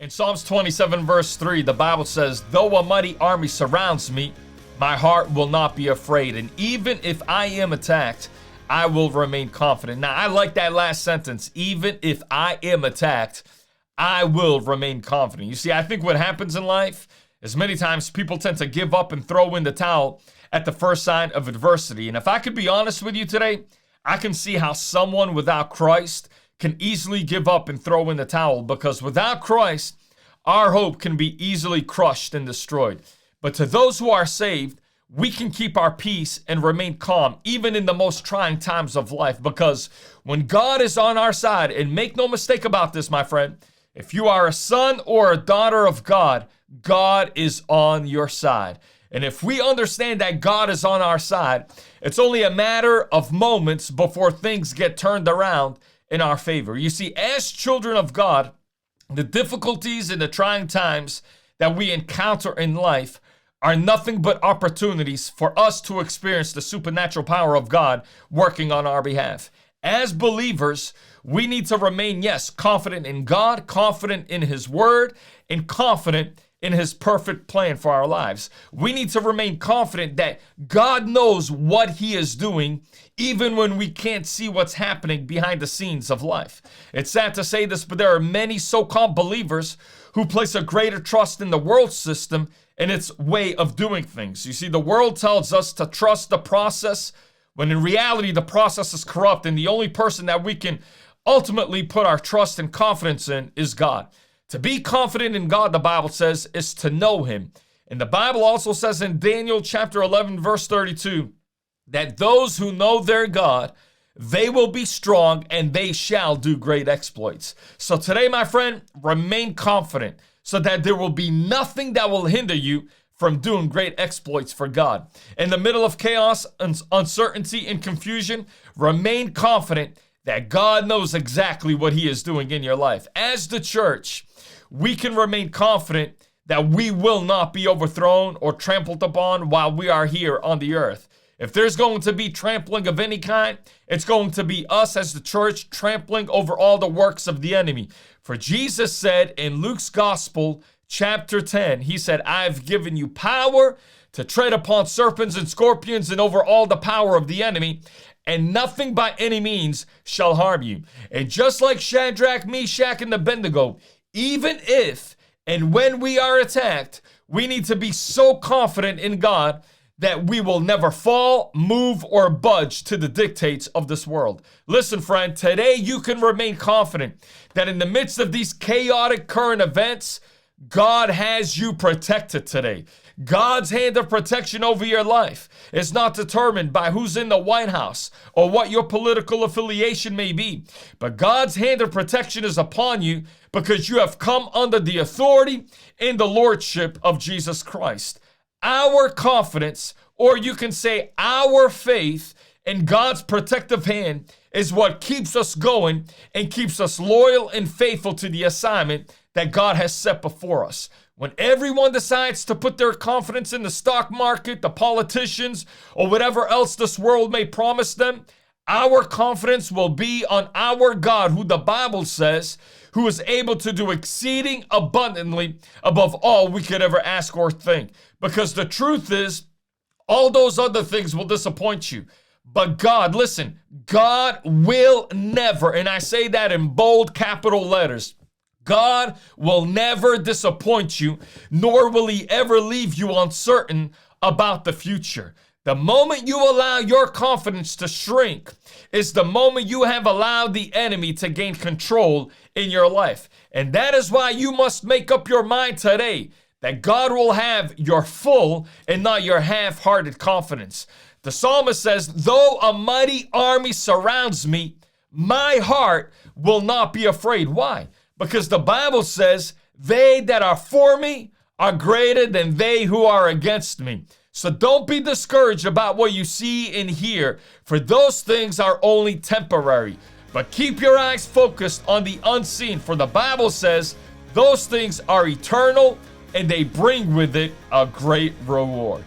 In Psalms 27 verse 3, the Bible says, though a mighty army surrounds me, my heart will not be afraid. And even if I am attacked, I will remain confident. Now, I like that last sentence. Even if I am attacked, I will remain confident. You see, I think what happens in life is many times people tend to give up and throw in the towel at the first sign of adversity. And if I could be honest with you today, I can see how someone without Christ can easily give up and throw in the towel, because without Christ, our hope can be easily crushed and destroyed. But to those who are saved, we can keep our peace and remain calm, even in the most trying times of life, because when God is on our side, and make no mistake about this, my friend, if you are a son or a daughter of God, God is on your side. And if we understand that God is on our side, it's only a matter of moments before things get turned around in our favor. You see, as children of God, the difficulties and the trying times that we encounter in life are nothing but opportunities for us to experience the supernatural power of God working on our behalf. As believers, we need to remain, yes, confident in God, confident in His Word, and confident in His perfect plan for our lives. We need to remain confident that God knows what He is doing, even when we can't see what's happening behind the scenes of life. It's sad to say this, but there are many so-called believers who place a greater trust in the world system and its way of doing things. You see, the world tells us to trust the process, when in reality, the process is corrupt, and the only person that we can ultimately put our trust and confidence in is God. To be confident in God, the Bible says, is to know Him. And the Bible also says in Daniel chapter 11, verse 32, that those who know their God, they will be strong and they shall do great exploits. So today, my friend, remain confident so that there will be nothing that will hinder you from doing great exploits for God. In the middle of chaos, uncertainty, and confusion, remain confident that God knows exactly what He is doing in your life. As the church, we can remain confident that we will not be overthrown or trampled upon while we are here on the earth. If there's going to be trampling of any kind, it's going to be us as the church trampling over all the works of the enemy. For Jesus said in Luke's Gospel, chapter 10, He said, I've given you power to tread upon serpents and scorpions and over all the power of the enemy, and nothing by any means shall harm you. And just like Shadrach, Meshach, and Abednego, even if and when we are attacked, we need to be so confident in God that we will never fall, move, or budge to the dictates of this world. Listen, friend, today you can remain confident that in the midst of these chaotic current events, God has you protected today. God's hand of protection over your life is not determined by who's in the White House or what your political affiliation may be, but God's hand of protection is upon you because you have come under the authority and the lordship of Jesus Christ. Our confidence, or you can say our faith in God's protective hand, is what keeps us going and keeps us loyal and faithful to the assignment that God has set before us. When everyone decides to put their confidence in the stock market, the politicians, or whatever else this world may promise them, our confidence will be on our God, who the Bible says, who is able to do exceeding abundantly above all we could ever ask or think. Because the truth is, all those other things will disappoint you. But God, listen, God will never, and I say that in bold capital letters, God will never disappoint you, nor will He ever leave you uncertain about the future. The moment you allow your confidence to shrink is the moment you have allowed the enemy to gain control in your life. And that is why you must make up your mind today that God will have your full and not your half-hearted confidence. The psalmist says, though a mighty army surrounds me, my heart will not be afraid. Why? Because the Bible says, they that are for me are greater than they who are against me. So don't be discouraged about what you see and hear, for those things are only temporary. But keep your eyes focused on the unseen, for the Bible says those things are eternal and they bring with it a great reward.